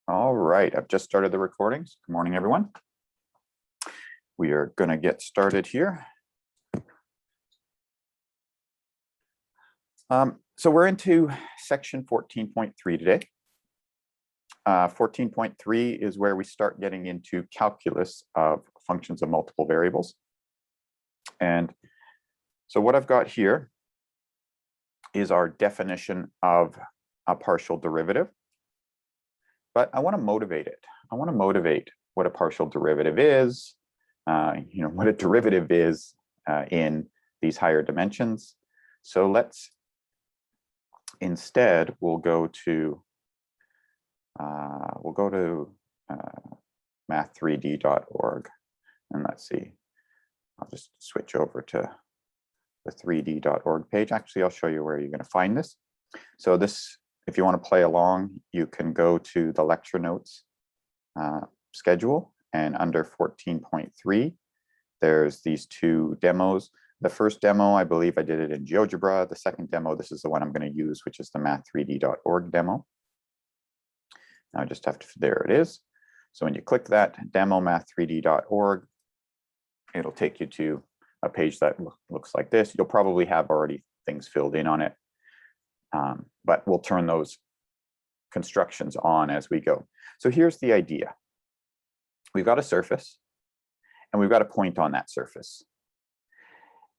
All right, I've just started the recordings. Good morning, everyone. We are going to get started here. So we're into section 14.3 today. 14.3 is where we start getting into calculus of functions of multiple variables. And so what I've got here is our definition of a partial derivative. But I want to motivate it. I want to motivate what a partial derivative is, what a derivative is in these higher dimensions. So let's instead we'll go to math3d.org, and let's see. I'll just switch over to the 3d.org page. Actually, I'll show you where you're going to find this. So this, if you want to play along, you can go to the lecture notes schedule, and under 14.3, there's these two demos. The first demo, I believe I did it in GeoGebra. The second demo, this is the one I'm going to use, which is the math3d.org demo. Now I just have to, there it is. So when you click that demo math3d.org, it'll take you to a page that looks like this. You'll probably have already things filled in on it, but we'll turn those constructions on as we go. So here's the idea. We've got a surface, and we've got a point on that surface.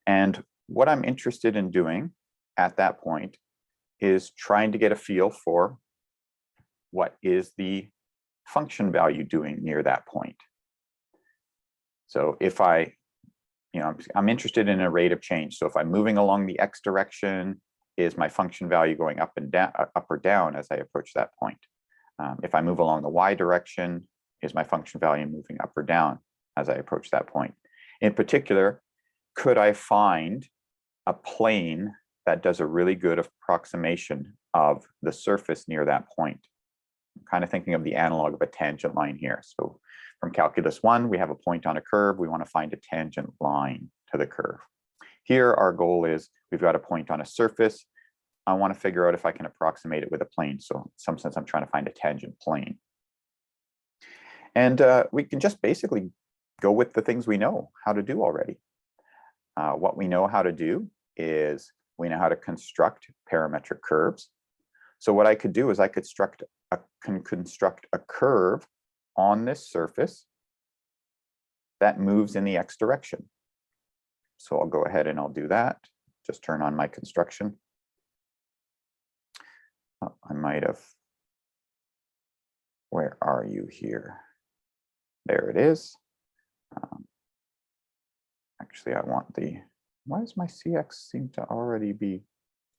And what I'm interested in doing at that point is trying to get a feel for what is the function value doing near that point. So if I'm interested in a rate of change. So if I'm moving along the x direction, is my function value going up and down, up or down as I approach that point? If I move along the y direction, is my function value moving up or down as I approach that point? In particular, could I find a plane that does a really good approximation of the surface near that point? I'm kind of thinking of the analog of a tangent line here. So from calculus 1, we have a point on a curve. We want to find a tangent line to the curve. Here, our goal is we've got a point on a surface. I want to figure out if I can approximate it with a plane. So in some sense, I'm trying to find a tangent plane. And we can just basically go with the things we know how to do already. What we know how to do is we know how to construct parametric curves. So what I could do is I could construct a curve on this surface that moves in the x direction. So I'll go ahead and I'll do that. Just turn on my construction. Oh, I might have, where are you here? There it is. Actually, I want the, why does my CX seem to already be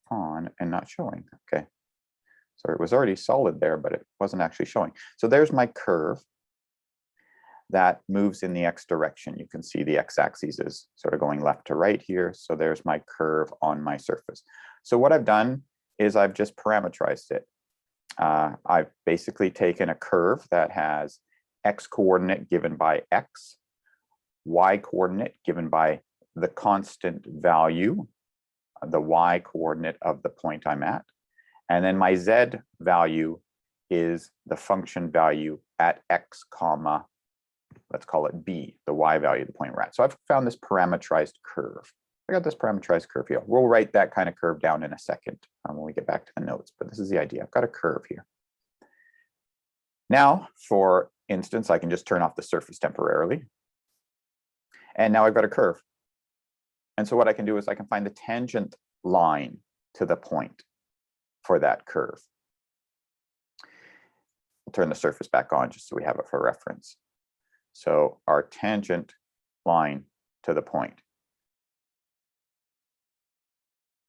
on and not showing? Okay. So it was already solid there, but it wasn't actually showing. So there's my curve that moves in the x direction. You can see the x-axis is sort of going left to right here. So there's my curve on my surface. So what I've done is I've just parameterized it. I've basically taken a curve that has x coordinate given by x, y coordinate given by the constant value, the y coordinate of the point I'm at. And then my z value is the function value at x comma, let's call it b, the y value of the point we're at. So I've found this parameterized curve. I got this parameterized curve here. We'll write that kind of curve down in a second when we get back to the notes, but this is the idea. I've got a curve here. Now, for instance, I can just turn off the surface temporarily. And now I've got a curve. And so what I can do is I can find the tangent line to the point for that curve. We'll turn the surface back on just so we have it for reference. So our tangent line to the point.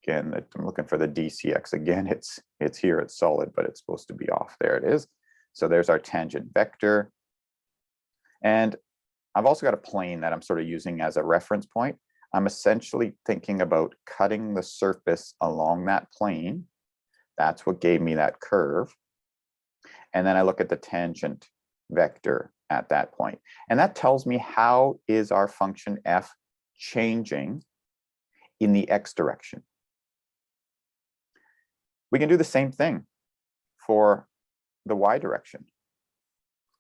Again, I'm looking for the DCX. Again, it's here, it's solid, but it's supposed to be off. There it is. So there's our tangent vector. And I've also got a plane that I'm sort of using as a reference point. I'm essentially thinking about cutting the surface along that plane. That's what gave me that curve. And then I look at the tangent vector at that point. And that tells me how is our function f changing in the x direction. We can do the same thing for the y direction.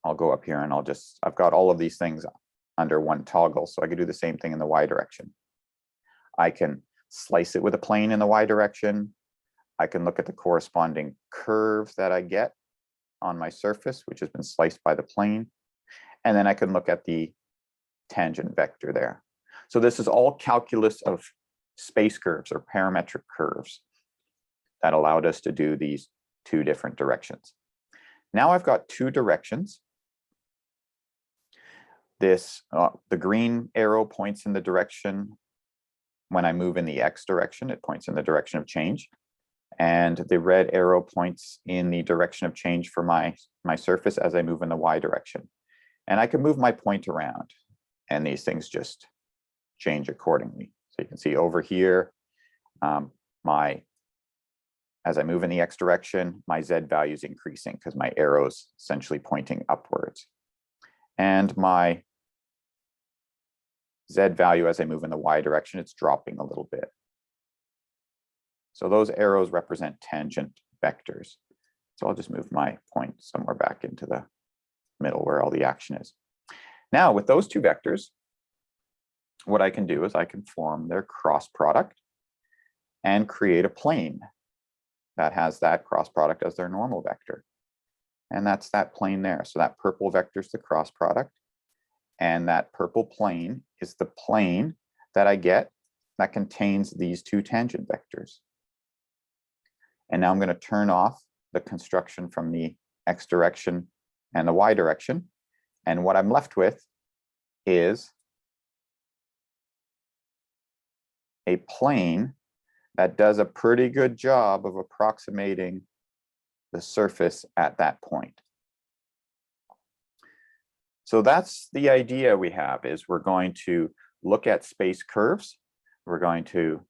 I'll go up here and I've got all of these things under one toggle, so I could do the same thing in the Y direction. I can slice it with a plane in the Y direction. I can look at the corresponding curve that I get on my surface, which has been sliced by the plane. And then I can look at the tangent vector there. So this is all calculus of space curves or parametric curves that allowed us to do these two different directions. Now I've got two directions. This, the green arrow points in the direction when I move in the X direction, it points in the direction of change. And the red arrow points in the direction of change for my surface as I move in the Y direction. And I can move my point around and these things just change accordingly. So you can see over here, as I move in the X direction, my Z value is increasing because my arrow is essentially pointing upwards. And my Z value as I move in the Y direction, it's dropping a little bit. So those arrows represent tangent vectors. So I'll just move my point somewhere back into the middle where all the action is. Now with those two vectors, what I can do is I can form their cross product and create a plane that has that cross product as their normal vector. And that's that plane there. So that purple vector is the cross product. And that purple plane is the plane that I get that contains these two tangent vectors. And now I'm going to turn off the construction from the X direction and the Y direction. And what I'm left with is a plane that does a pretty good job of approximating the surface at that point. So that's the idea we have, is we're going to look at space curves. We're going to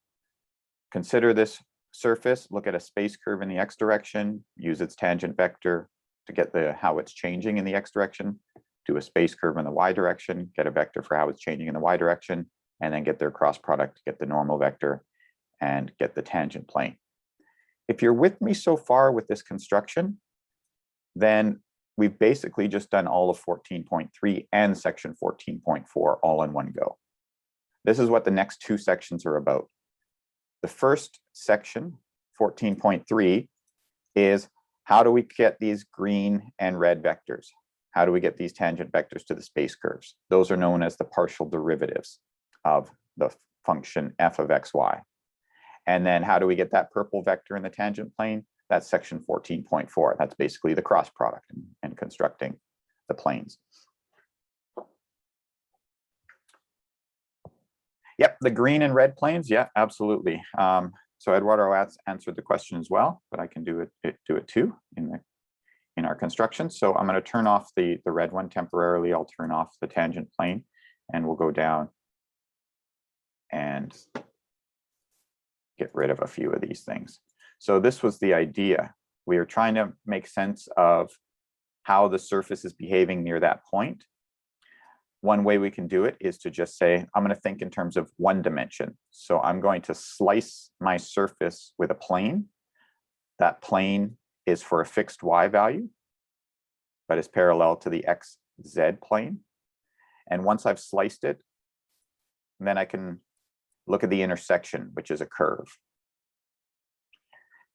consider this surface, look at a space curve in the X direction, use its tangent vector to get how it's changing in the X direction, do a space curve in the Y direction, get a vector for how it's changing in the Y direction, and then get their cross product, get the normal vector, and get the tangent plane. If you're with me so far with this construction, then we've basically just done all of 14.3 and section 14.4 all in one go. This is what the next two sections are about. The first section, 14.3, is how do we get these green and red vectors? How do we get these tangent vectors to the space curves? Those are known as the partial derivatives of the function f of xy. And then how do we get that purple vector in the tangent plane? That's section 14.4. That's basically the cross product and constructing the planes. Yep, the green and red planes. Yeah, absolutely. So Eduardo answered the question as well, but I can do it too in our construction. So I'm going to turn off the red one temporarily. I'll turn off the tangent plane, and we'll go down and get rid of a few of these things. So this was the idea. We are trying to make sense of how the surface is behaving near that point. One way we can do it is to just say, I'm going to think in terms of one dimension. So I'm going to slice my surface with a plane. That plane is for a fixed y value, but is parallel to the xz plane. And once I've sliced it, then I can look at the intersection, which is a curve.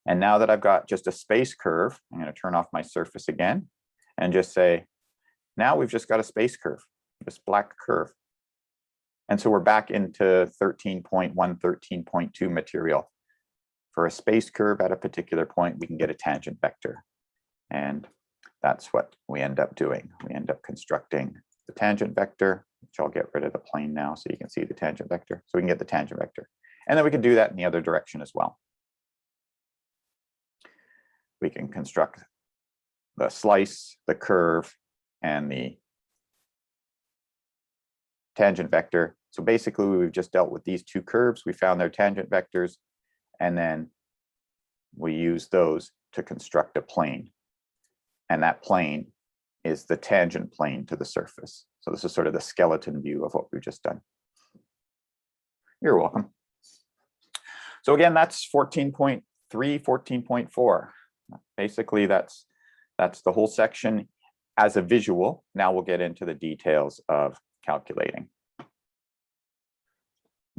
And now that I've got just a space curve, I'm going to turn off my surface again and just say, now we've just got a space curve, this black curve. And so we're back into 13.1, 13.2 material. For a space curve at a particular point, we can get a tangent vector. And that's what we end up doing. We end up constructing the tangent vector, which I'll get rid of the plane now so you can see the tangent vector. So we can get the tangent vector. And then we can do that in the other direction as well. We can construct the slice, the curve, and the tangent vector. So basically, we've just dealt with these two curves. We found their tangent vectors, and then we use those to construct a plane. And that plane is the tangent plane to the surface. So this is sort of the skeleton view of what we've just done. You're welcome. So again, that's 14.3, 14.4. Basically, that's the whole section. as a visual. Now we'll get into the details of calculating.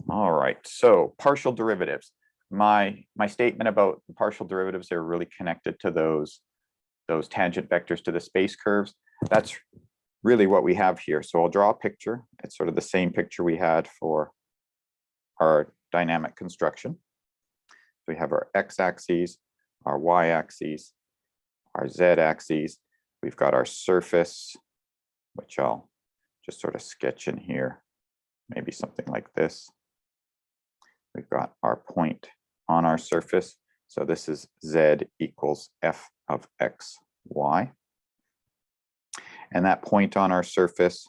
All right, so partial derivatives. My statement about the partial derivatives, they're really connected to those tangent vectors to the space curves. That's really what we have here. So I'll draw a picture. It's sort of the same picture we had for our dynamic construction. We have our x-axis, our y-axis, our z-axis. We've got our surface, which I'll just sort of sketch in here, maybe something like this. We've got our point on our surface. So this is z equals f of x, y. And that point on our surface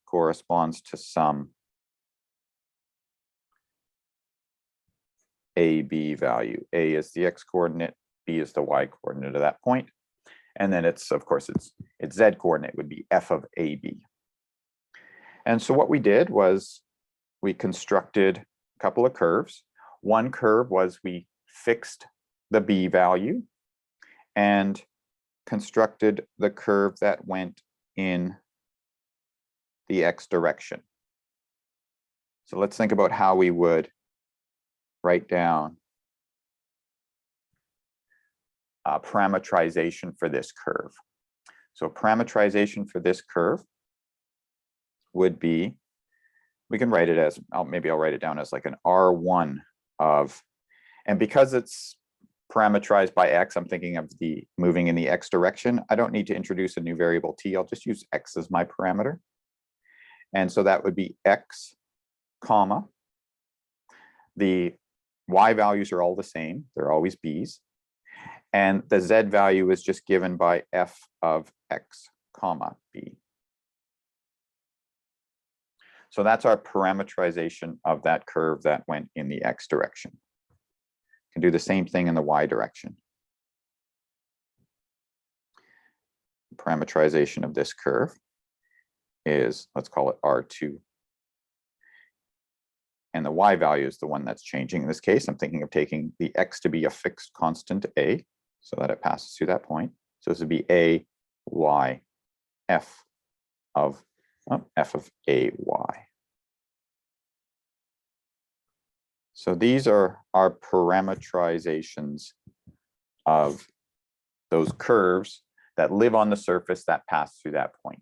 corresponds to some a, b value. A is the x coordinate, b is the y coordinate of that point. And then it's, of course, its z coordinate would be f of ab. And so what we did was we constructed a couple of curves. One curve was we fixed the b value and constructed the curve that went in the x direction. So let's think about how we would write down a parametrization for this curve. So parametrization for this curve would be, we can write it as, maybe I'll write it down as like an R1 of, and because it's parameterized by x, I'm thinking of the moving in the x direction. I don't need to introduce a new variable t. I'll just use x as my parameter. And so that would be x, comma. The y values are all the same. They're always b's. And the z value is just given by f of x, comma, b. So that's our parametrization of that curve that went in the x direction. Can do the same thing in the y direction. Parametrization of this curve is, let's call it R2. And the y value is the one that's changing. In this case, I'm thinking of taking the x to be a fixed constant a, so that it passes through that point. So this would be a, y, f of a, y. So these are our parametrizations of those curves that live on the surface that pass through that point.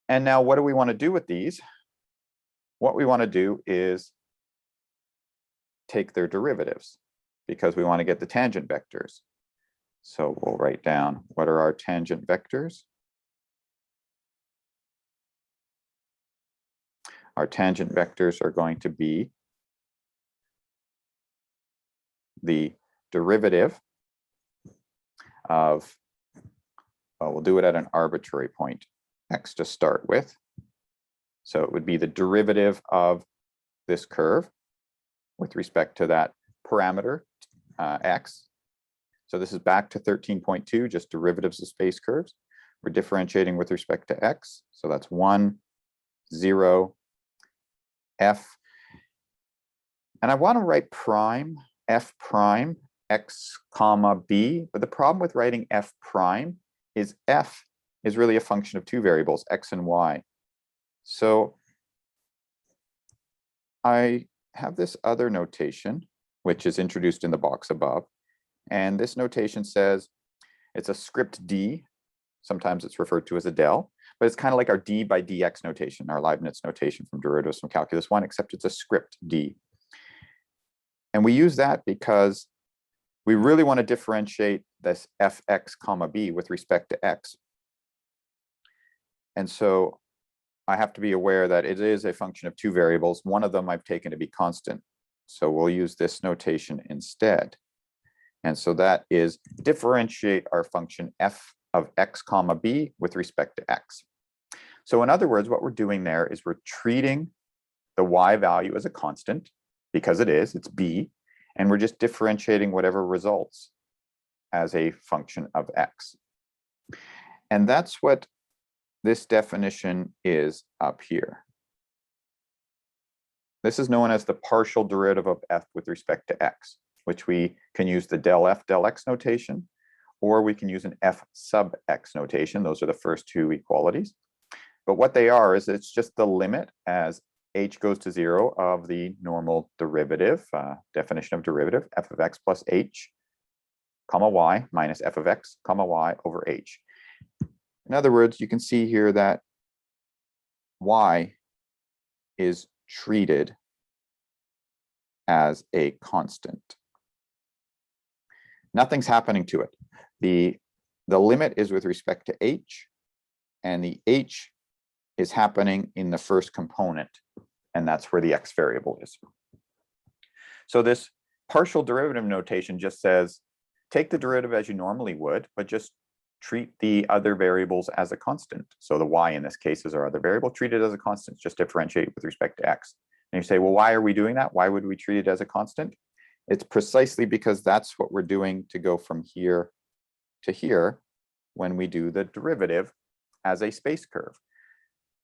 And now what do we want to do with these? What we want to do is take their derivatives because we want to get the tangent vectors. So we'll write down what are our tangent vectors. Our tangent vectors are going to be the derivative of, well, we'll do it at an arbitrary point, x to start with. So it would be the derivative of this curve with respect to that parameter, x. So this is back to 13.2, just derivatives of space curves. We're differentiating with respect to x. So that's 1, 0, f. And I want to write prime, f prime, x comma b. But the problem with writing f prime is f is really a function of two variables, x and y. So I have this other notation, which is introduced in the box above. And this notation says it's a script d. Sometimes it's referred to as a del, but it's kind of like our d by dx notation, our Leibniz notation from derivatives from calculus 1, except it's a script d. And we use that because we really want to differentiate this fx comma b with respect to x. And so I have to be aware that it is a function of two variables. One of them I've taken to be constant. So we'll use this notation instead. And so that is differentiate our function f of x comma b with respect to x. So in other words, what we're doing there is we're treating the y value as a constant because it is, it's b, and we're just differentiating whatever results as a function of x. And that's what this definition is up here. This is known as the partial derivative of f with respect to x. which we can use the del f del x notation, or we can use an f sub x notation. Those are the first two equalities. But what they are is it's just the limit as h goes to 0 of the normal derivative, definition of derivative, f of x plus h, comma y minus f of x, comma y over h. In other words, you can see here that y is treated as a constant. Nothing's happening to it. The limit is with respect to h, and the h is happening in the first component, and that's where the x variable is. So this partial derivative notation just says, take the derivative as you normally would, but just treat the other variables as a constant. So the y in this case is our other variable, treat it as a constant, just differentiate with respect to x. And you say, well, why are we doing that? Why would we treat it as a constant? It's precisely because that's what we're doing to go from here to here when we do the derivative as a space curve.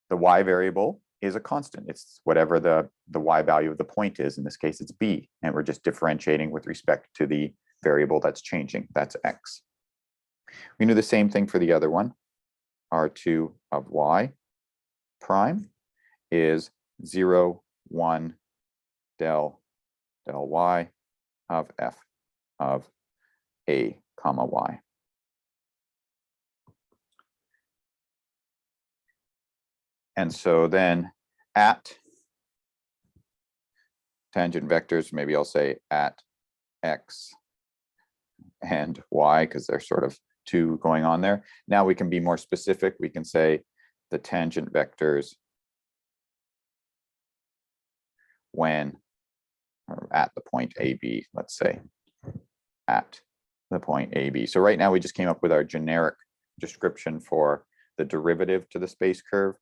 The y variable is a constant. It's whatever the y value of the point is. In this case, it's b, and we're just differentiating with respect to the variable that's changing. That's x. We do the same thing for the other one. R2 of y prime is 0, 1 del y of f of a comma y. And so then at tangent vectors, maybe I'll say at x and y, because there's sort of two going on there. Now we can be more specific. We can say the tangent vectors when, or at the point AB, let's say, at the point AB. So right now we just came up with our generic description for the derivative to the space curve.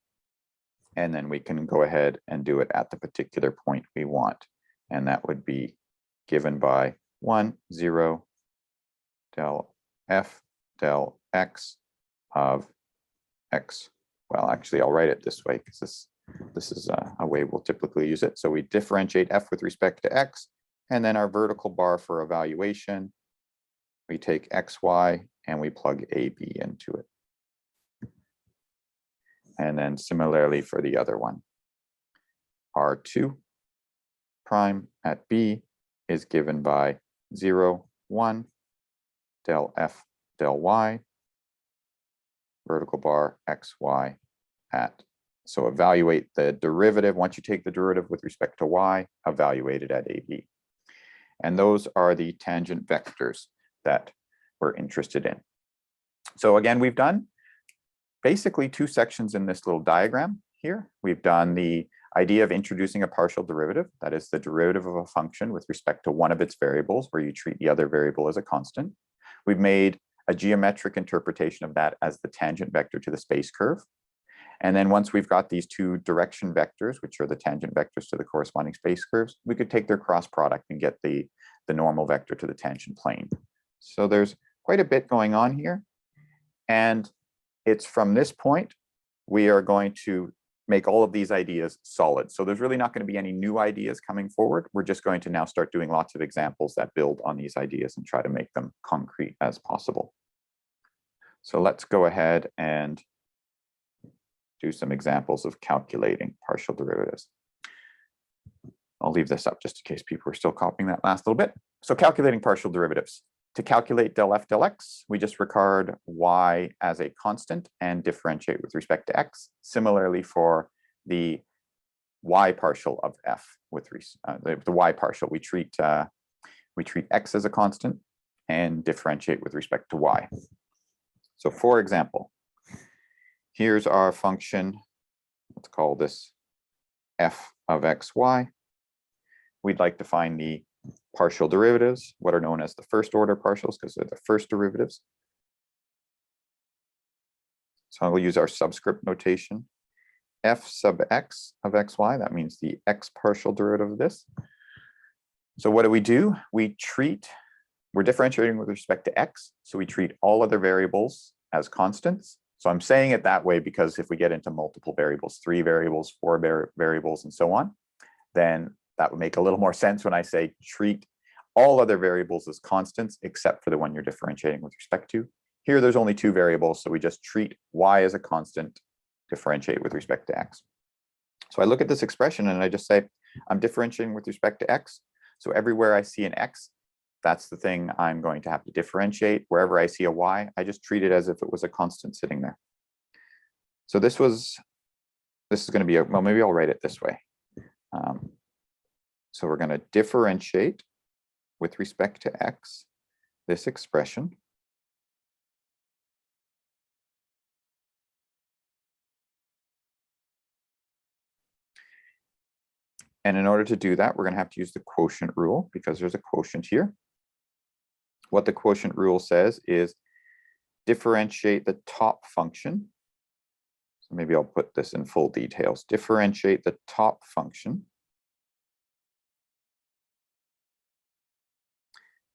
And then we can go ahead and do it at the particular point we want. And that would be given by 1, 0, del f del x of x. Well, actually, I'll write it this way because this is a way we'll typically use it. So we differentiate f with respect to x, and then our vertical bar for evaluation, we take xy and we plug AB into it. And then similarly for the other one, R2 prime at B is given by 0, 1 del f del y, vertical bar xy at. So evaluate the derivative. Once you take the derivative with respect to y, evaluate it at AB. And those are the tangent vectors that we're interested in. So again, we've done basically two sections in this little diagram here. We've done the idea of introducing a partial derivative, that is the derivative of a function with respect to one of its variables, where you treat the other variable as a constant. We've made a geometric interpretation of that as the tangent vector to the space curve. And then once we've got these two direction vectors, which are the tangent vectors to the corresponding space curves, we could take their cross product and get the normal vector to the tangent plane. So there's quite a bit going on here. And it's from this point, we are going to make all of these ideas solid. So there's really not going to be any new ideas coming forward. We're just going to now start doing lots of examples that build on these ideas and try to make them concrete as possible. So let's go ahead and do some examples of calculating partial derivatives. I'll leave this up just in case people are still copying that last little bit. So calculating partial derivatives. To calculate del f del x, we just regard y as a constant and differentiate with respect to x. Similarly for the y partial of f, with the y partial, we treat x as a constant and differentiate with respect to y. So for example, here's our function. Let's call this f of xy. We'd like to find the partial derivatives, what are known as the first order partials, because they're the first derivatives. So I'll use our subscript notation. F sub x of xy, that means the x partial derivative of this. So what do? We're differentiating with respect to x, so we treat all other variables as constants. So I'm saying it that way because if we get into multiple variables, 3 variables, 4 variables, and so on, then that would make a little more sense when I say treat all other variables as constants except for the one you're differentiating with respect to. Here, there's only two variables, so we just treat y as a constant, differentiate with respect to x. So I look at this expression and I just say, I'm differentiating with respect to x. So everywhere I see an x, that's the thing I'm going to have to differentiate. Wherever I see a y, I just treat it as if it was a constant sitting there. So this is going to be, well, maybe I'll write it this way. So we're going to differentiate with respect to x, this expression. And in order to do that, we're going to have to use the quotient rule because there's a quotient here. What the quotient rule says is differentiate the top function. So maybe I'll put this in full details. Differentiate the top function.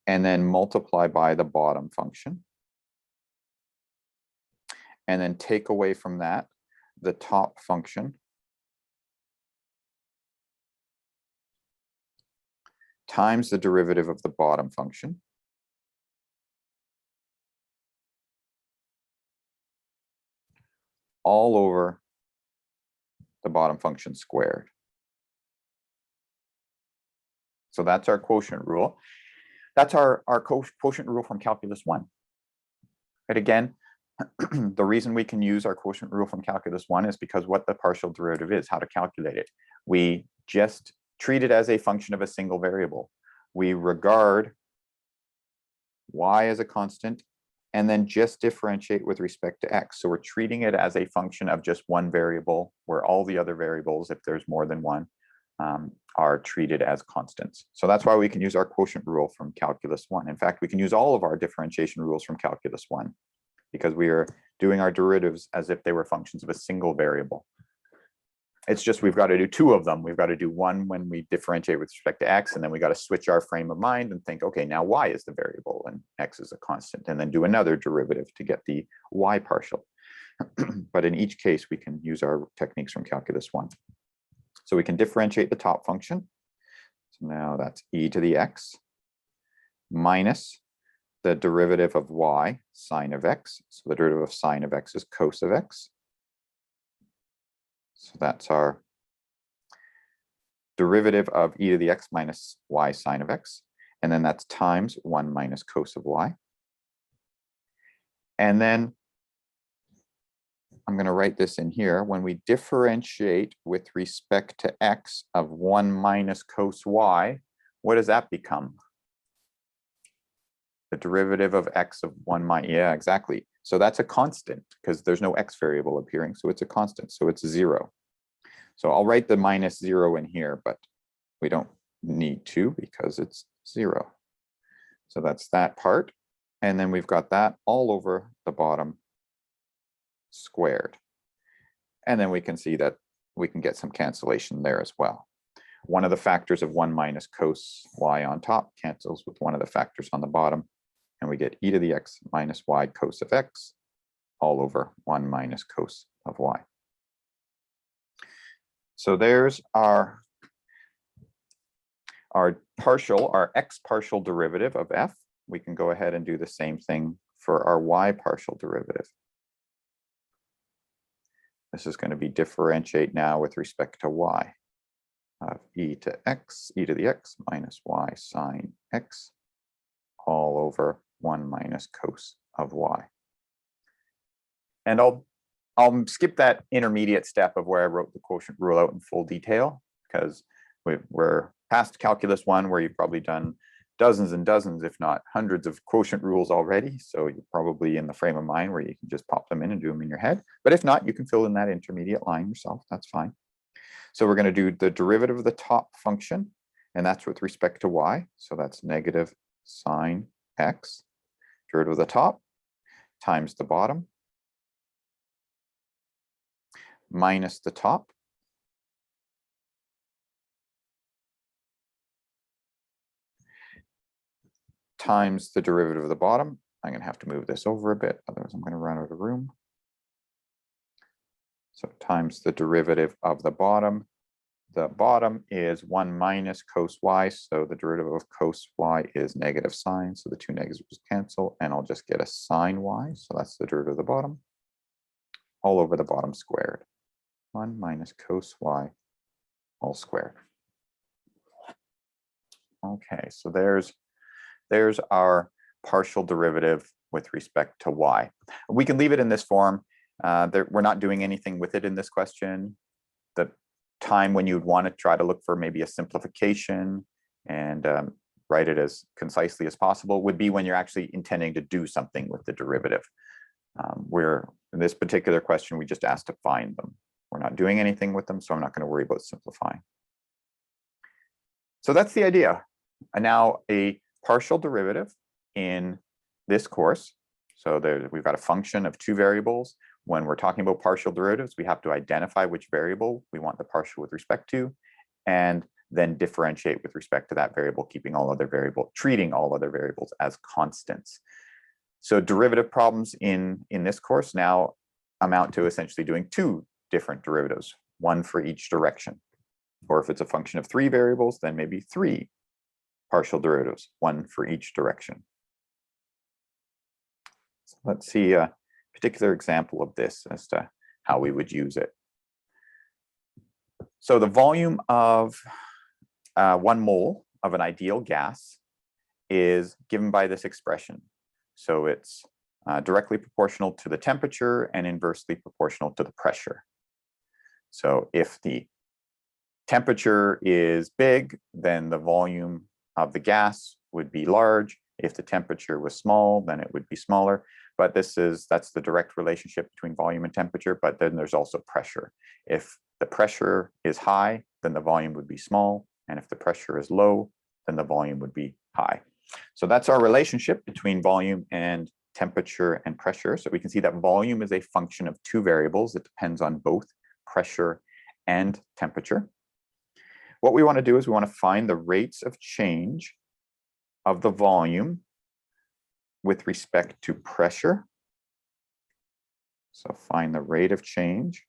And then multiply by the bottom function. And then take away from that the top function times the derivative of the bottom function. All over the bottom function squared. So that's our quotient rule. That's our quotient rule from Calculus 1. Right, again, the reason we can use our quotient rule from Calculus 1 is because what the partial derivative is, how to calculate it. We just treat it as a function of a single variable. We regard y as a constant and then just differentiate with respect to x. So we're treating it as a function of just one variable, where all the other variables, if there's more than one, are treated as constants. So that's why we can use our quotient rule from Calculus 1. In fact, we can use all of our differentiation rules from Calculus 1 because we are doing our derivatives as if they were functions of a single variable. It's just we've got to do two of them. We've got to do one when we differentiate with respect to x, and then we got to switch our frame of mind and think, okay, now y is the variable and x is a constant, and then do another derivative to get the y partial. But in each case, we can use our techniques from Calculus 1. So we can differentiate the top function. So now that's e to the x minus the derivative of y, sine of x. So the derivative of sine of x is cos of x. So that's our derivative of e to the x minus y sine of x. And then that's times 1 minus cos of y. And then I'm going to write this in here. When we differentiate with respect to x of 1 minus cos y, what does that become? The derivative of x of 1 minus, yeah, exactly. So that's a constant because there's no x variable appearing, so it's a constant, so it's 0. So I'll write the minus 0 in here, but we don't need to because it's 0. So that's that part. And then we've got that all over the bottom squared. And then we can see that we can get some cancellation there as well. One of the factors of 1 minus cos y on top cancels with one of the factors on the bottom, and we get e to the x minus y cos of x all over 1 minus cos of y. So there's our partial, our x partial derivative of f. We can go ahead and do the same thing for our y partial derivative. This is going to be differentiate now with respect to y of e to the x minus y sine x all over 1 minus cos of y. And I'll skip that intermediate step of where I wrote the quotient rule out in full detail because we're past Calculus 1 where you've probably done dozens and dozens, if not hundreds of quotient rules already. So you're probably in the frame of mind where you can just pop them in and do them in your head. But if not, you can fill in that intermediate line yourself. That's fine. So we're going to do the derivative of the top function, and that's with respect to y. So that's negative sine x, derivative of the top times the bottom minus the top times the derivative of the bottom. I'm going to have to move this over a bit, otherwise I'm going to run out of room. So times the derivative of the bottom the bottom is 1 minus cos y. So the derivative of cos y is negative sine. So the two negatives cancel, and I'll just get a sine y. So that's the derivative of the bottom, all over the bottom squared. 1 minus cos y all squared. Okay, so there's our partial derivative with respect to y. We can leave it in this form. We're not doing anything with it in this question. The time when you'd want to try to look for maybe a simplification and write it as concisely as possible would be when you're actually intending to do something with the derivative. Where in this particular question, we just asked to find them. We're not doing anything with them, so I'm not going to worry about simplifying. So that's the idea. And now a partial derivative in this course. So we've got a function of two variables. When we're talking about partial derivatives, we have to identify which variable we want the partial with respect to, and then differentiate with respect to that variable, treating all other variables as constants. So derivative problems in this course now amount to essentially doing two different derivatives, one for each direction. Or if it's a function of three variables, then maybe three partial derivatives, one for each direction. So let's see a particular example of this as to how we would use it. So the volume of 1 mole of an ideal gas is given by this expression. So it's directly proportional to the temperature and inversely proportional to the pressure. So if the temperature is big, then the volume of the gas would be large. If the temperature was small, then it would be smaller. But that's the direct relationship between volume and temperature, but then there's also pressure. If the pressure is high, then the volume would be small. And if the pressure is low, then the volume would be high. So that's our relationship between volume and temperature and pressure. So we can see that volume is a function of two variables. It depends on both pressure and temperature. What we want to do is we want to find the rates of change of the volume with respect to pressure. So find the rate of change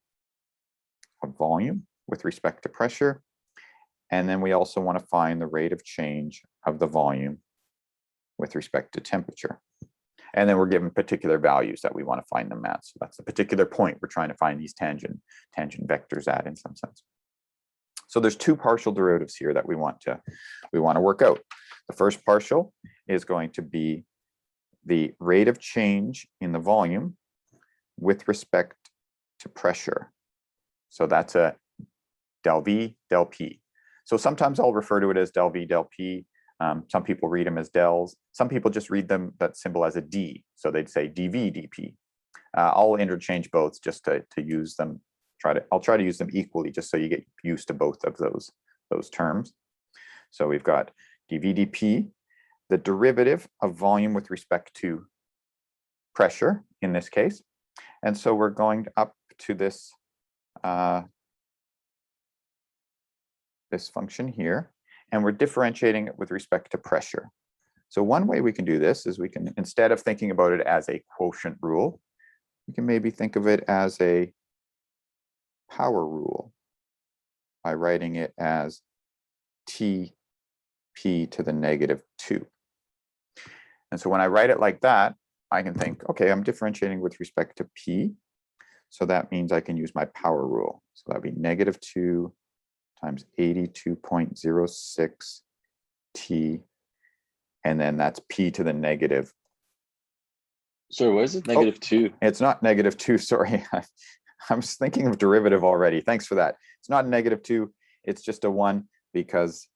of volume with respect to pressure. And then we also want to find the rate of change of the volume with respect to temperature. And then we're given particular values that we want to find them at. So that's the particular point we're trying to find these tangent vectors at in some sense. So there's two partial derivatives here that we want to work out. The first partial is going to be the rate of change in the volume with respect to pressure. So that's a del V, del P. So sometimes I'll refer to it as del V, del P. Some people read them as dels. Some people just read them, that symbol, as a D. So they'd say dV, dP. I'll interchange both just to use them. I'll try to use them equally just so you get used to both of those terms. So we've got dV, dP, the derivative of volume with respect to pressure in this case. And so we're going up to this, this function here, and we're differentiating it with respect to pressure. So one way we can do this is we can, instead of thinking about it as a quotient rule, we can maybe think of it as a power rule by writing it as TP to the -2. And so when I write it like that, I can think, okay, I'm differentiating with respect to P. So that means I can use my power rule. So that'd be -2 times 82.06 T. And then that's P to the negative. Sorry, what is it? -2? It's not -2, sorry. I was thinking of derivative already. Thanks for that. It's not -2. It's just a 1 because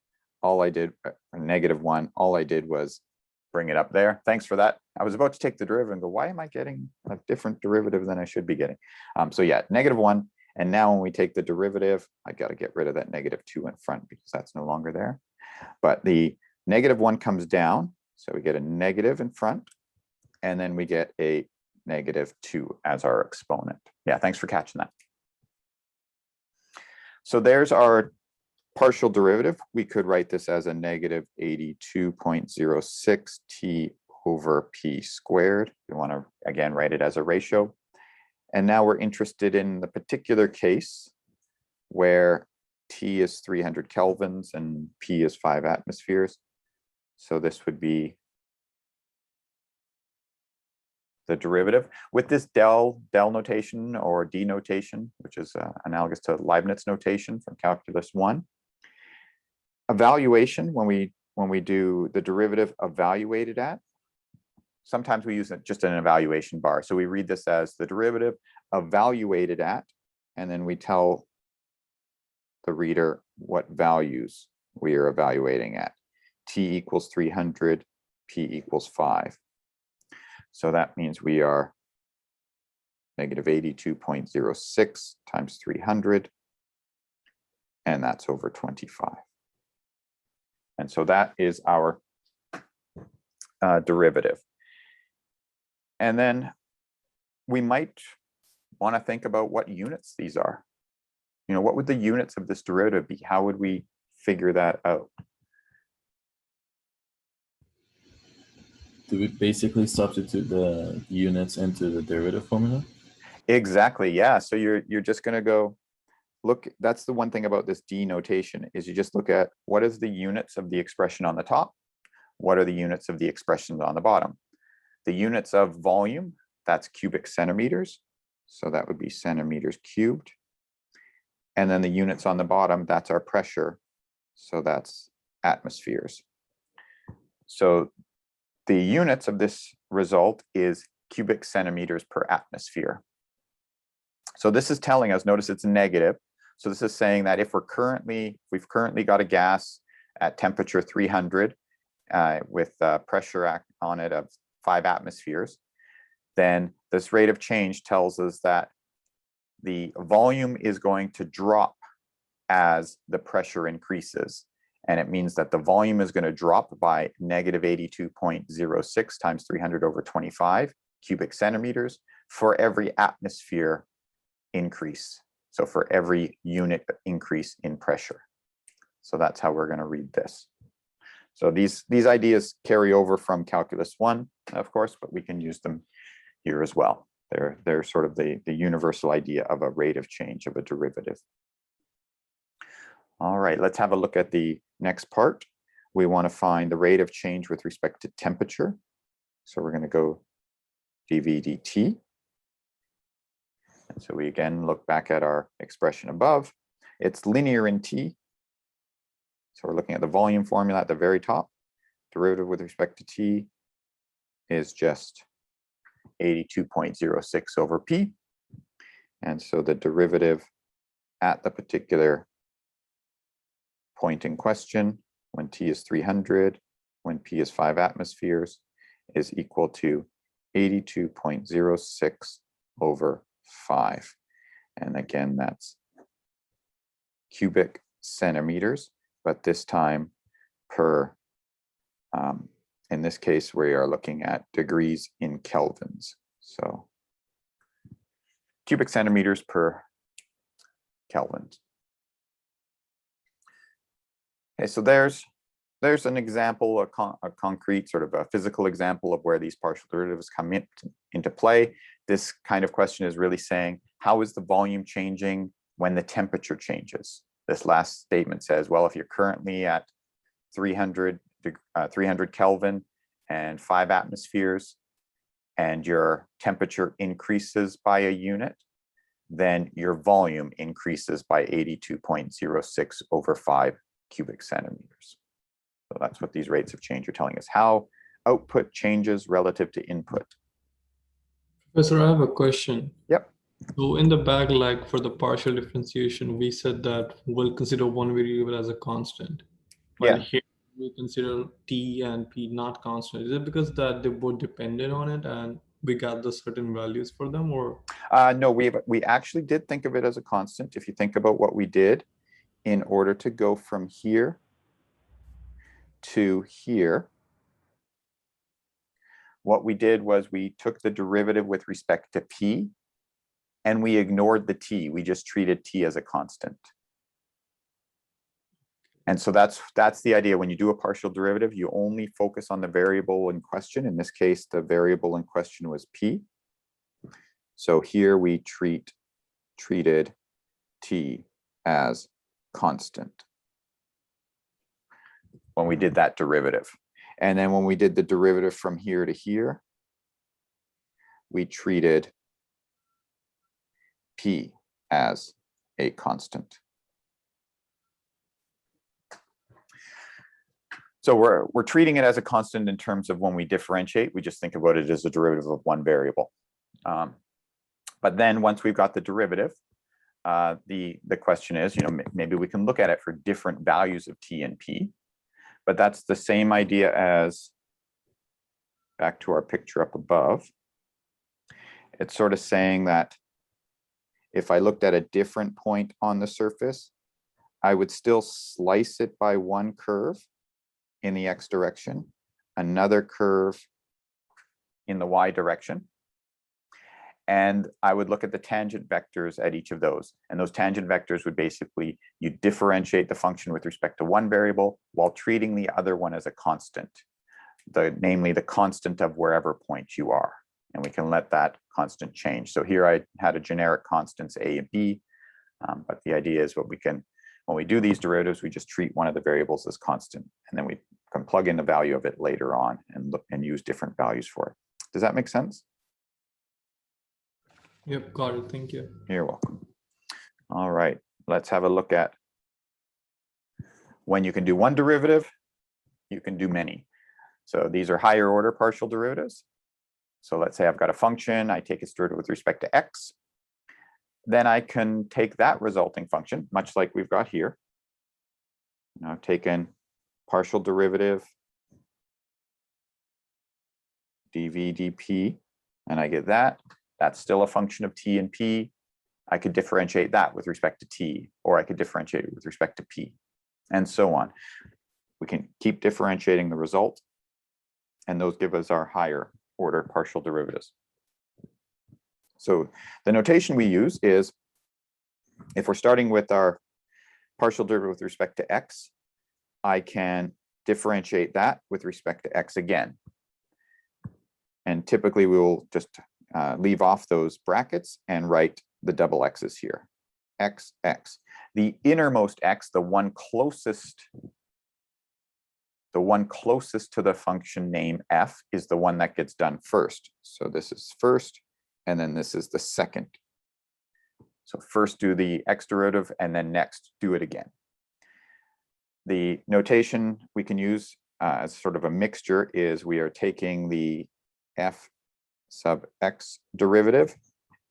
all I did, -1, all I did was bring it up there. Thanks for that. I was about to take the derivative and go, why am I getting a different derivative than I should be getting? So yeah, -1. And now when we take the derivative, I got to get rid of that -2 in front because that's no longer there. But the -1 comes down. So we get a negative in front. And then we get a -2 as our exponent. Yeah, thanks for catching that. So there's our partial derivative. We could write this as a -82.06 T over P squared. We want to, again, write it as a ratio. And now we're interested in the particular case where T is 300 kelvins and P is 5 atmospheres. So this would be the derivative. With this del notation or D notation, which is analogous to Leibniz notation from Calculus 1. Evaluation, when we do the derivative evaluated at, sometimes we use just an evaluation bar. So we read this as the derivative evaluated at, and then we tell the reader what values we are evaluating at. T equals 300, P equals 5. So that means we are negative 82.06 times 300, and that's over 25. And so that is our derivative. And then we might want to think about what units these are. You know, what would the units of this derivative be? How would we figure that out? Do we basically substitute the units into the derivative formula? Exactly, yeah. So you're just going to go look. That's the one thing about this D notation is you just look at what is the units of the expression on the top, what are the units of the expressions on the bottom. The units of volume, that's cubic centimeters, so that would be centimeters cubed. And then the units on the bottom, that's our pressure, so that's atmospheres. So the units of this result is cubic centimeters per atmosphere. So this is telling us, notice it's negative. So this is saying that if we've currently got a gas at temperature 300 with pressure on it of 5 atmospheres, then this rate of change tells us that the volume is going to drop as the pressure increases. And it means that the volume is going to drop by negative 82.06 times 300 over 25 cubic centimeters for every atmosphere increase. So for every unit increase in pressure. So that's how we're going to read this. So these ideas carry over from Calculus 1, of course, but we can use them here as well. They're sort of the universal idea of a rate of change of a derivative. All right, let's have a look at the next part. We want to find the rate of change with respect to temperature. So we're going to go dV dt. And so we again look back at our expression above. It's linear in T. So we're looking at the volume formula at the very top. Derivative with respect to T is just 82.06 over P. And so the derivative at the particular point in question, when T is 300, when P is 5 atmospheres, is equal to 82.06 over 5. And again, that's cubic centimeters, but this time per, in this case, we are looking at degrees in kelvins. So cubic centimeters per Kelvin. Okay, so there's an example, a concrete sort of a physical example of where these partial derivatives come into play. This kind of question is really saying, how is the volume changing when the temperature changes? This last statement says, well, if you're currently at 300 Kelvin and 5 atmospheres, and your temperature increases by a unit, then your volume increases by 82.06 over 5 cubic centimeters. So that's what these rates of change are telling us, how output changes relative to input. Professor, I have a question. Yep. So in the back, like for the partial differentiation, we said that we'll consider one variable as a constant. While Yeah. here we consider T and P not constant. Is it because that they both depended on it and we got the certain values for them, or? No, we actually did think of it as a constant. If you think about what we did in order to go from here to here, what we did was we took the derivative with respect to P and we ignored the T. We just treated T as a constant. And so that's the idea. When you do a partial derivative, you only focus on the variable in question. In this case, the variable in question was P. So here we treated T as constant when we did that derivative. And then when we did the derivative from here to here, we treated P as a constant. So we're treating it as a constant in terms of when we differentiate, we just think about it as a derivative of one variable. But then once we've got the derivative, the question is, maybe we can look at it for different values of T and P, but that's the same idea as back to our picture up above. It's sort of saying that if I looked at a different point on the surface, I would still slice it by one curve in the X direction, another curve in the Y direction. And I would look at the tangent vectors at each of those. And those tangent vectors would basically, you differentiate the function with respect to one variable while treating the other one as a constant, namely the constant of wherever point you are. And we can let that constant change. So here I had a generic constants A and B, but the idea is when we do these derivatives, we just treat one of the variables as constant, and then we can plug in the value of it later on and look and use different values for it. Does that make sense? Yep, got it. Thank you. You're welcome. All right, let's have a look at when you can do one derivative, you can do many. So these are higher order partial derivatives. So let's say I've got a function, I take its derivative with respect to X. Then I can take that resulting function, much like we've got here. Now I've taken partial derivative dv dp, and I get that. That's still a function of T and P. I could differentiate that with respect to T, or I could differentiate it with respect to P, and so on. We can keep differentiating the result, and those give us our higher order partial derivatives. So the notation we use is, if we're starting with our partial derivative with respect to X, I can differentiate that with respect to X again. And typically we will just leave off those brackets and write the double X's here, X, X. The innermost X, the one closest to the function name F, is the one that gets done first. So this is first, and then this is the second. So first do the X derivative, and then next do it again. The notation we can use as sort of a mixture is we are taking the F sub X derivative,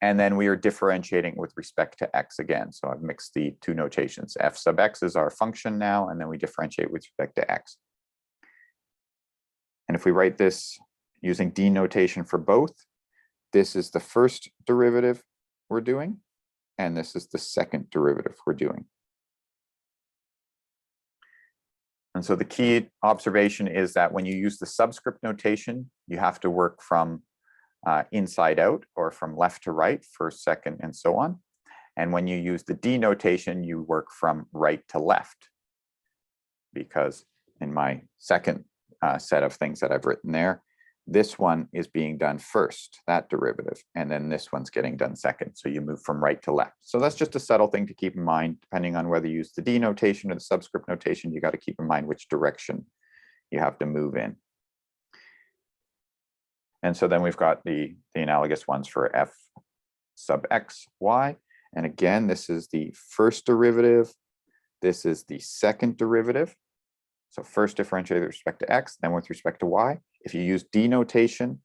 and then we are differentiating with respect to X again. So I've mixed the two notations. F sub X is our function now, and then we differentiate with respect to X. And if we write this using D notation for both, this is the first derivative we're doing, and this is the second derivative we're doing. And so the key observation is that when you use the subscript notation, you have to work from inside out, or from left to right, first, second, and so on. And when you use the D notation, you work from right to left, because in my second set of things that I've written there, this one is being done first, that derivative, and then this one's getting done second. So you move from right to left. So that's just a subtle thing to keep in mind. Depending on whether you use the D notation or the subscript notation, you got to keep in mind which direction you have to move in. And so then we've got the analogous ones for F sub X, Y. And again, this is the first derivative. This is the second derivative. So first differentiate with respect to X, then with respect to Y. If you use D notation,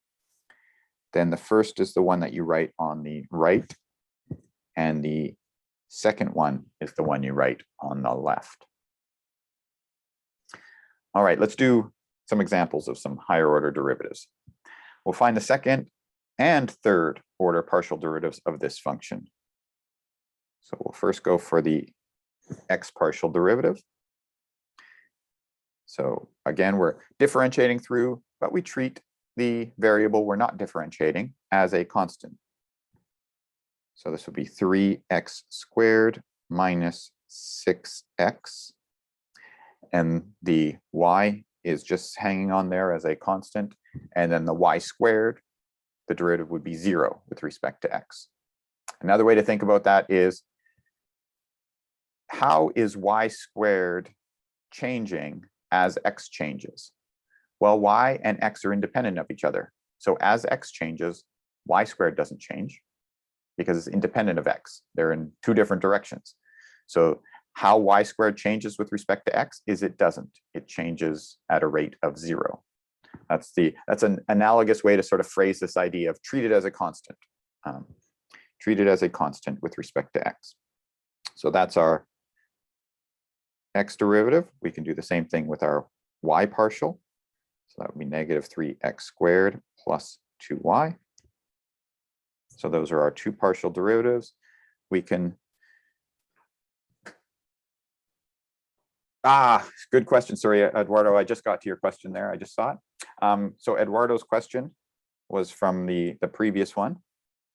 then the first is the one that you write on the right, and the second one is the one you write on the left. All right, let's do some examples of some higher order derivatives. We'll find the second and third order partial derivatives of this function. So we'll first go for the X partial derivative. So again, we're differentiating through, but we treat the variable we're not differentiating as a constant. So this would be 3x squared minus 6x. And the y is just hanging on there as a constant. And then the y squared, the derivative would be 0 with respect to x. Another way to think about that is, how is y squared changing as x changes? Well, y and x are independent of each other. So as x changes, y squared doesn't change because it's independent of x. They're in two different directions. So how y squared changes with respect to x is it doesn't. It changes at a rate of 0. That's an analogous way to sort of phrase this idea of treat it as a constant. Treat it as a constant with respect to x. So that's our x derivative. We can do the same thing with our y partial. So that would be negative 3x squared plus 2y. So those are our two partial derivatives. We can, good question. Sorry, Eduardo, I just got to your question there. I just saw it. So Eduardo's question was from the previous one.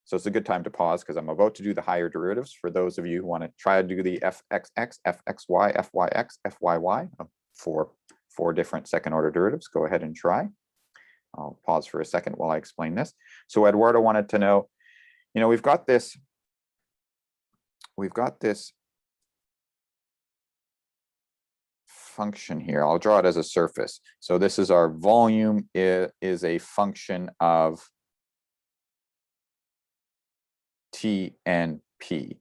So it's a good time to pause because I'm about to do the higher derivatives for those of you who want to try to do the fxx, fxy, fyx, fyy, four different second order derivatives. Go ahead and try. I'll pause for a second while I explain this. So Eduardo wanted to know, we've got this function here. I'll draw it as a surface. So this is our volume is a function of T and P.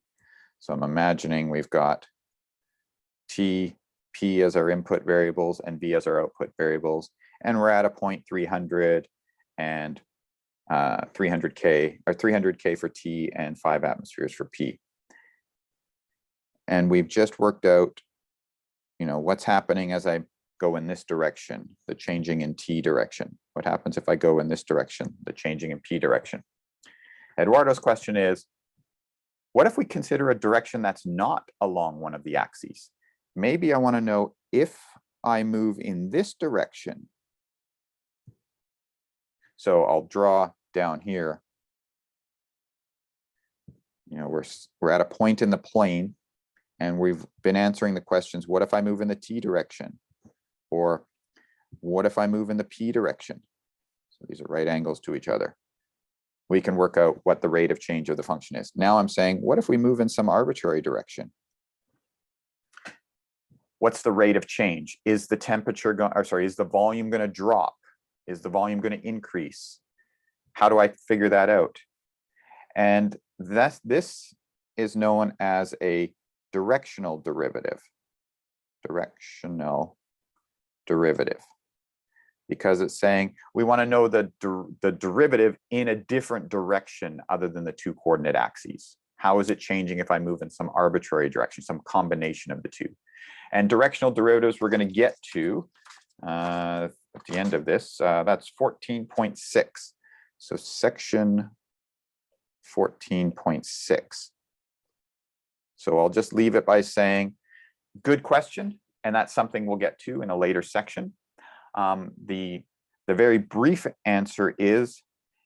So I'm imagining we've got T, P as our input variables and V as our output variables. And we're at a point 300 and 300K, or 300K for T and 5 atmospheres for P. And we've just worked out, what's happening as I go in this direction, the changing in T direction. What happens if I go in this direction, the changing in P direction? Eduardo's question is, what if we consider a direction that's not along one of the axes? Maybe I want to know if I move in this direction. So I'll draw down here. We're at a point in the plane, and we've been answering the questions, what if I move in the T direction? Or what if I move in the P direction? So these are right angles to each other. We can work out what the rate of change of the function is. Now I'm saying, what if we move in some arbitrary direction? What's the rate of change? Is the temperature is the volume going to drop? Is the volume going to increase? How do I figure that out? And this is known as a directional derivative. Directional derivative. Because it's saying we want to know the derivative in a different direction other than the two coordinate axes. How is it changing if I move in some arbitrary direction, some combination of the two? And directional derivatives we're going to get to at the end of this. That's 14.6. So section 14.6. So I'll just leave it by saying, good question. And that's something we'll get to in a later section. The very brief answer is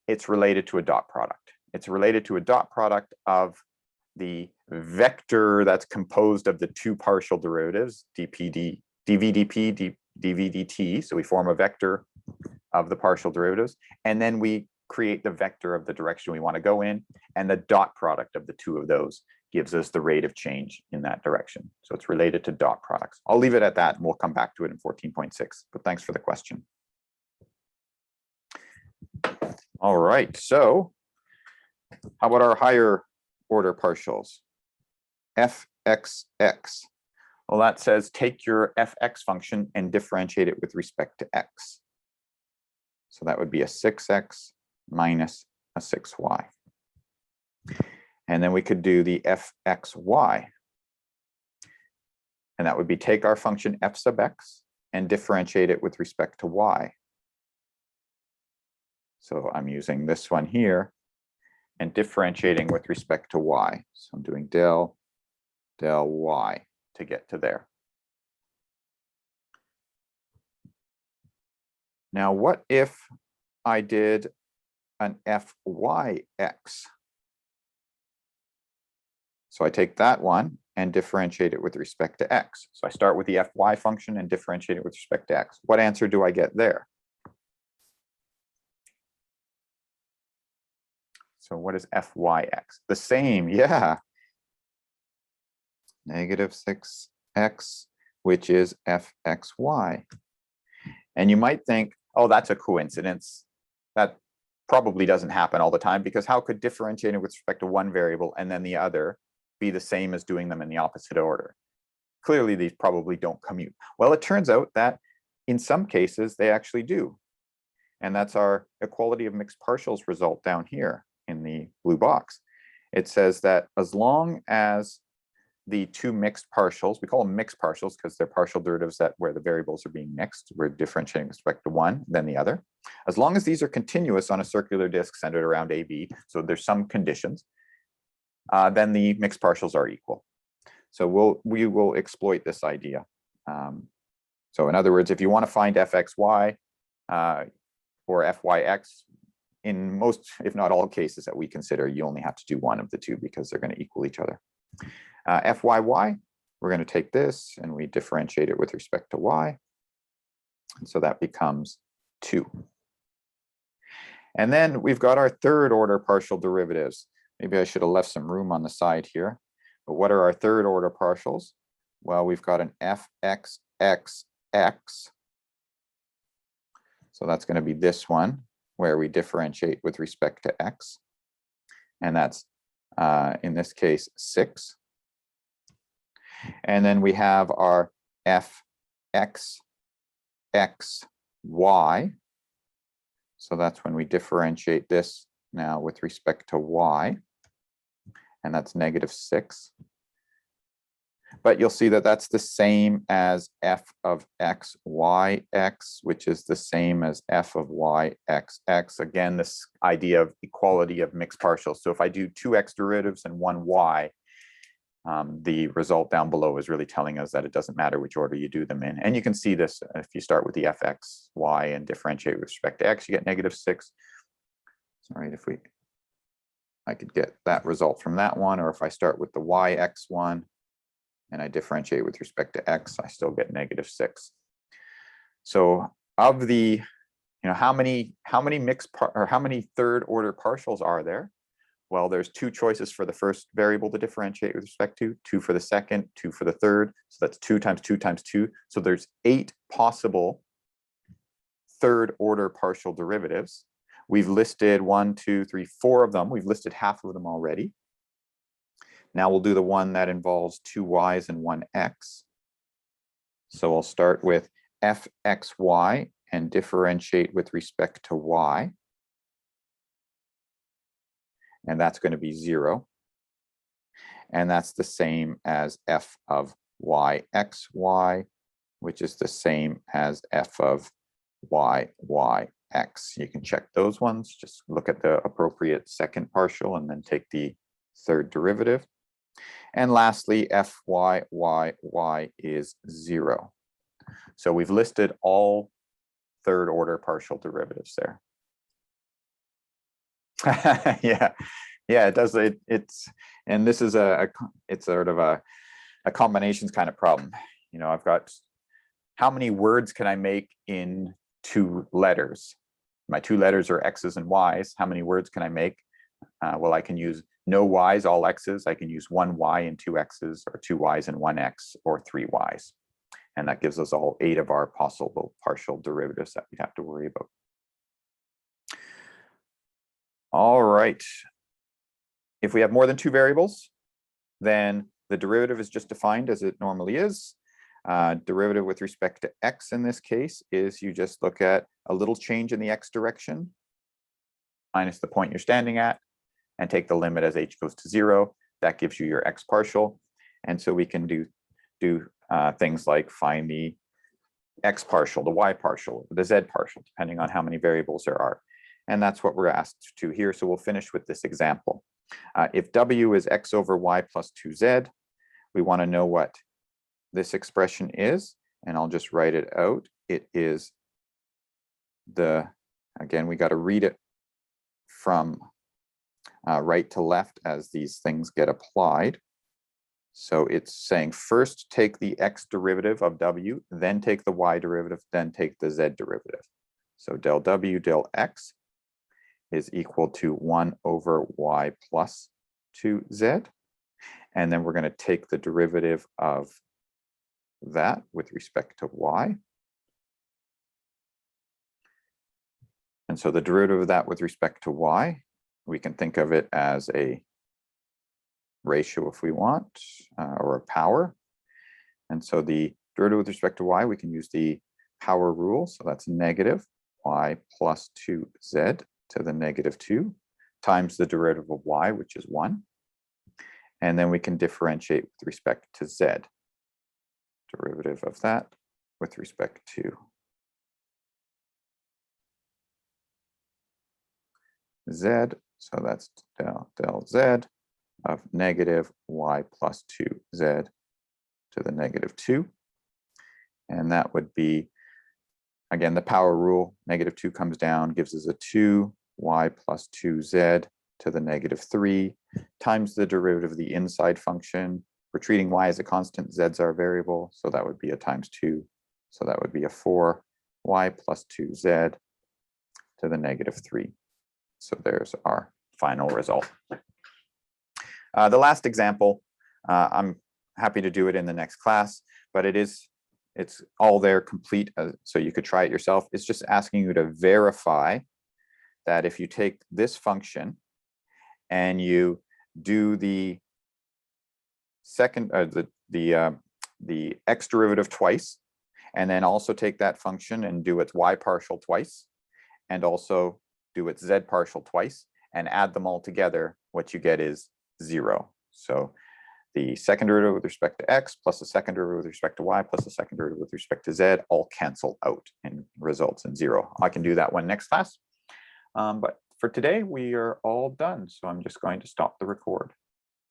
it's related to a dot product. It's related to a dot product of the vector that's composed of the two partial derivatives, dv dp, dv dt. So we form a vector of the partial derivatives, and then we create the vector of the direction we want to go in, and the dot product of the two of those gives us the rate of change in that direction. So it's related to dot products. I'll leave it at that, and we'll come back to it in 14.6, but thanks for the question. All right, so how about our higher order partials? fxx. Well, that says take your fx function and differentiate it with respect to x. So that would be a 6x minus a 6y. And then we could do the fxy. And that would be take our function f sub x and differentiate it with respect to y. So I'm using this one here and differentiating with respect to y. So I'm doing del y to get to there. Now, what if I did an fyx? So I take that one and differentiate it with respect to x. So I start with the fy function and differentiate it with respect to x. What answer do I get there? So what is fyx? The same, yeah. negative 6x, which is fxy. And you might think, oh, that's a coincidence. That probably doesn't happen all the time, because how could differentiating with respect to one variable and then the other be the same as doing them in the opposite order? Clearly, these probably don't commute. Well, it turns out that in some cases, they actually do. And that's our equality of mixed partials result down here in the blue box. It says that as long as the two mixed partials, we call them mixed partials because they're partial derivatives that where the variables are being mixed, we're differentiating with respect to one, then the other. As long as these are continuous on a circular disk centered around AB, so there's some conditions, then the mixed partials are equal. So we will exploit this idea. So in other words, if you want to find fxy or fyx, in most, if not all cases that we consider, you only have to do one of the two because they're going to equal each other. Fyy, we're going to take this and we differentiate it with respect to y. And so that becomes 2. And then we've got our third order partial derivatives. Maybe I should have left some room on the side here. But what are our third order partials? Well, we've got an fxxx. So that's going to be this one where we differentiate with respect to x. And that's, in this case, 6. And then we have our fxxy. So that's when we differentiate this now with respect to y. And that's negative 6. But you'll see that that's the same as f of x, yx, which is the same as f of y, xx. Again, this idea of equality of mixed partials. So if I do 2x derivatives and 1 y, the result down below is really telling us that it doesn't matter which order you do them in. And you can see this if you start with the fx, y, and differentiate with respect to x, you get negative 6. Sorry, I could get that result from that one, or if I start with the yx one, and I differentiate with respect to x, I still get negative 6. So of the, how many third order partials are there? Well, there's 2 choices for the first variable to differentiate with respect to, 2 for the second, 2 for the third. So that's 2 times 2 times 2. So there's 8 possible third order partial derivatives. We've listed 1, 2, 3, 4 of them. We've listed half of them already. Now we'll do the one that involves 2 y's and 1 x. So I'll start with fxy and differentiate with respect to y. And that's going to be 0. And that's the same as f of yxy, which is the same as f of yx. You can check those ones. Just look at the appropriate second partial and then take the third derivative. And lastly, fyy is 0. So we've listed all third order partial derivatives there. Yeah, it does. And this is it's sort of a combinations kind of problem. I've got how many words can I make in 2 letters? My 2 letters are x's and y's. How many words can I make? Well, I can use no y's, all x's. I can use 1 y and 2 x's, or 2 y's and 1 x, or 3 y's. And that gives us all 8 of our possible partial derivatives that we'd have to worry about. All right. If we have more than 2 variables, then the derivative is just defined as it normally is. Derivative with respect to x in this case is you just look at a little change in the x direction minus the point you're standing at, and take the limit as h goes to 0. That gives you your x partial. And so we can do things like find the x partial, the y partial, the z partial, depending on how many variables there are. And that's what we're asked to here. So we'll finish with this example. If w is x over y plus 2z, we want to know what this expression is. And I'll just write it out. It is again, we got to read it from right to left as these things get applied. So it's saying first take the x derivative of w, then take the y derivative, then take the z derivative. So del w del x is equal to 1 over y plus 2z. And then we're going to take the derivative of that with respect to y. And so the derivative of that with respect to y, we can think of it as a ratio if we want, or a power. And so the derivative with respect to y, we can use the power rule. So that's negative y plus 2z to the negative 2 times the derivative of y, which is 1. And then we can differentiate with respect to z. Derivative of that with respect to z. So that's del z of negative y plus 2z to the negative 2. And that would be, again, the power rule. Negative 2 comes down, gives us a 2, y plus 2z to the negative 3 times the derivative of the inside function. We're treating y as a constant, z's are a variable, so that would be a times 2. So that would be a 4, y plus 2z to the negative 3. So there's our final result. The last example, I'm happy to do it in the next class, but it's all there complete, so you could try it yourself. It's just asking you to verify that if you take this function and you do the second, the x derivative twice, and then also take that function and do its y partial twice, and also do its z partial twice, and add them all together, what you get is 0. So the second derivative with respect to x plus the second derivative with respect to y plus the second derivative with respect to z all cancel out and results in 0. I can do that one next class. But for today, we are all done. So I'm just going to stop the record.